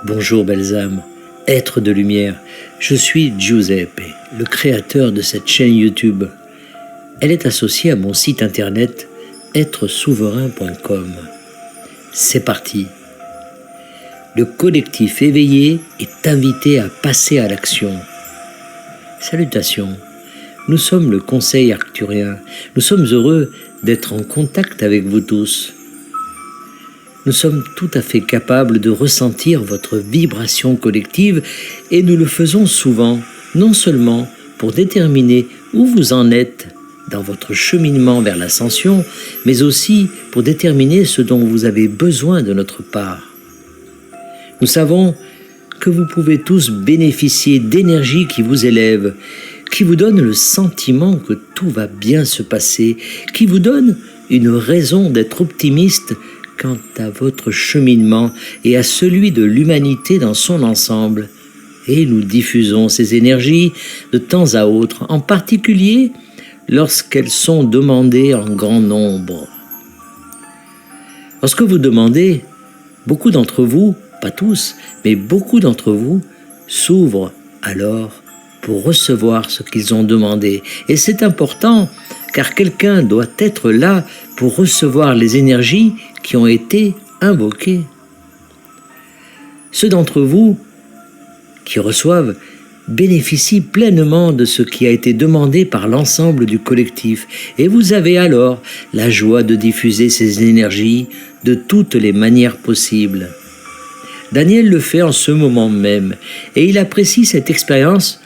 Bonjour belles âmes, êtres de lumière, je suis Giuseppe, le créateur de cette chaîne YouTube. Elle est associée à mon site internet êtresouverain.com. C'est parti. Le collectif éveillé est invité à passer à l'action. Salutations, nous sommes le Conseil arcturien. Nous sommes heureux d'être en contact avec vous tous. Nous sommes tout à fait capables de ressentir votre vibration collective et nous le faisons souvent, non seulement pour déterminer où vous en êtes dans votre cheminement vers l'ascension, mais aussi pour déterminer ce dont vous avez besoin de notre part. Nous savons que vous pouvez tous bénéficier d'énergie qui vous élève, qui vous donne le sentiment que tout va bien se passer, qui vous donne une raison d'être optimiste quant à votre cheminement et à celui de l'humanité dans son ensemble. Et nous diffusons ces énergies de temps à autre, en particulier lorsqu'elles sont demandées en grand nombre. Lorsque vous demandez, beaucoup d'entre vous, pas tous, mais beaucoup d'entre vous, s'ouvrent alors pour recevoir ce qu'ils ont demandé. Et c'est important, car quelqu'un doit être là pour recevoir les énergies qui ont été invoquées. Ceux d'entre vous qui reçoivent bénéficient pleinement de ce qui a été demandé par l'ensemble du collectif, et vous avez alors la joie de diffuser ces énergies de toutes les manières possibles. Daniel le fait en ce moment même, et il apprécie cette expérience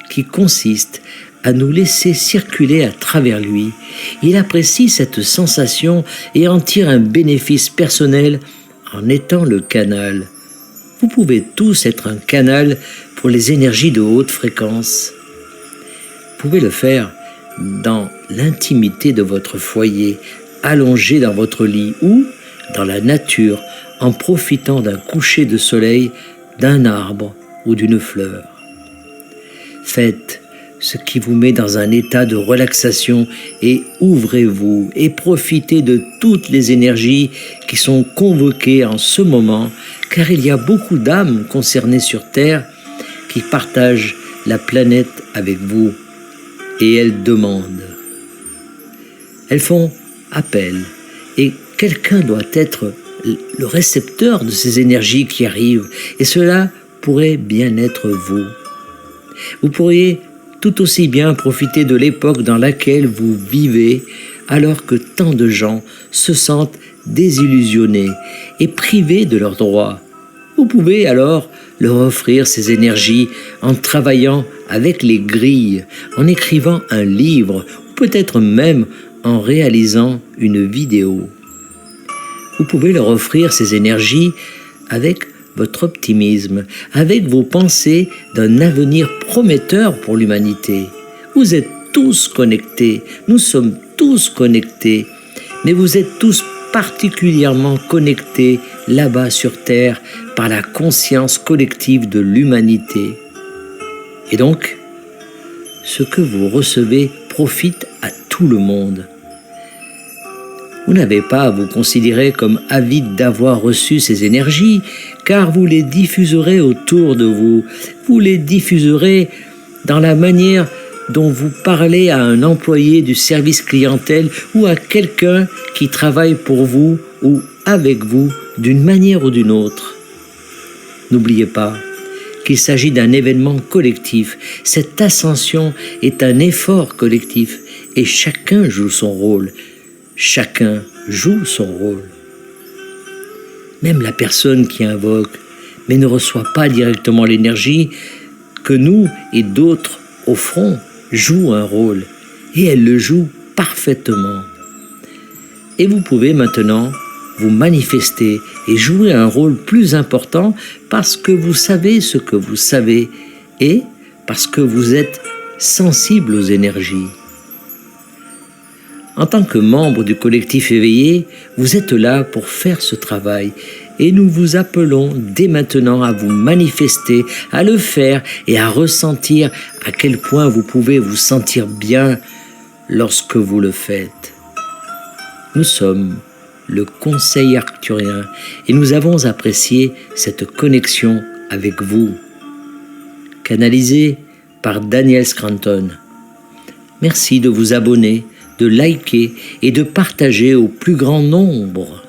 qui consiste à nous laisser circuler à travers lui. Il apprécie cette sensation et en tire un bénéfice personnel en étant le canal. Vous pouvez tous être un canal pour les énergies de haute fréquence. Vous pouvez le faire dans l'intimité de votre foyer, allongé dans votre lit ou dans la nature, en profitant d'un coucher de soleil, d'un arbre ou d'une fleur. Faites ce qui vous met dans un état de relaxation et ouvrez-vous et profitez de toutes les énergies qui sont convoquées en ce moment, car il y a beaucoup d'âmes concernées sur Terre qui partagent la planète avec vous et elles demandent. Elles font appel et quelqu'un doit être le récepteur de ces énergies qui arrivent et cela pourrait bien être vous. Vous pourriez tout aussi bien profiter de l'époque dans laquelle vous vivez alors que tant de gens se sentent désillusionnés et privés de leurs droits. Vous pouvez alors leur offrir ces énergies en travaillant avec les grilles, en écrivant un livre ou peut-être même en réalisant une vidéo. Vous pouvez leur offrir ces énergies avec votre optimisme, avec vos pensées d'un avenir prometteur pour l'humanité. Vous êtes tous connectés, nous sommes tous connectés, mais vous êtes tous particulièrement connectés là-bas sur Terre par la conscience collective de l'humanité. Et donc, ce que vous recevez profite à tout le monde. Vous n'avez pas à vous considérer comme avide d'avoir reçu ces énergies, car vous les diffuserez autour de vous. Vous les diffuserez dans la manière dont vous parlez à un employé du service clientèle ou à quelqu'un qui travaille pour vous ou avec vous d'une manière ou d'une autre. N'oubliez pas qu'il s'agit d'un événement collectif. Cette ascension est un effort collectif et chacun joue son rôle. Chacun joue son rôle. Même la personne qui invoque, mais ne reçoit pas directement l'énergie que nous et d'autres offrons, joue un rôle, et elle le joue parfaitement. Et vous pouvez maintenant vous manifester et jouer un rôle plus important parce que vous savez ce que vous savez et parce que vous êtes sensible aux énergies. En tant que membre du collectif éveillé, vous êtes là pour faire ce travail et nous vous appelons dès maintenant à vous manifester, à le faire et à ressentir à quel point vous pouvez vous sentir bien lorsque vous le faites. Nous sommes le conseil arcturien et nous avons apprécié cette connexion avec vous. Canalisé par Daniel Scranton. Merci de vous abonner, de liker et de partager au plus grand nombre.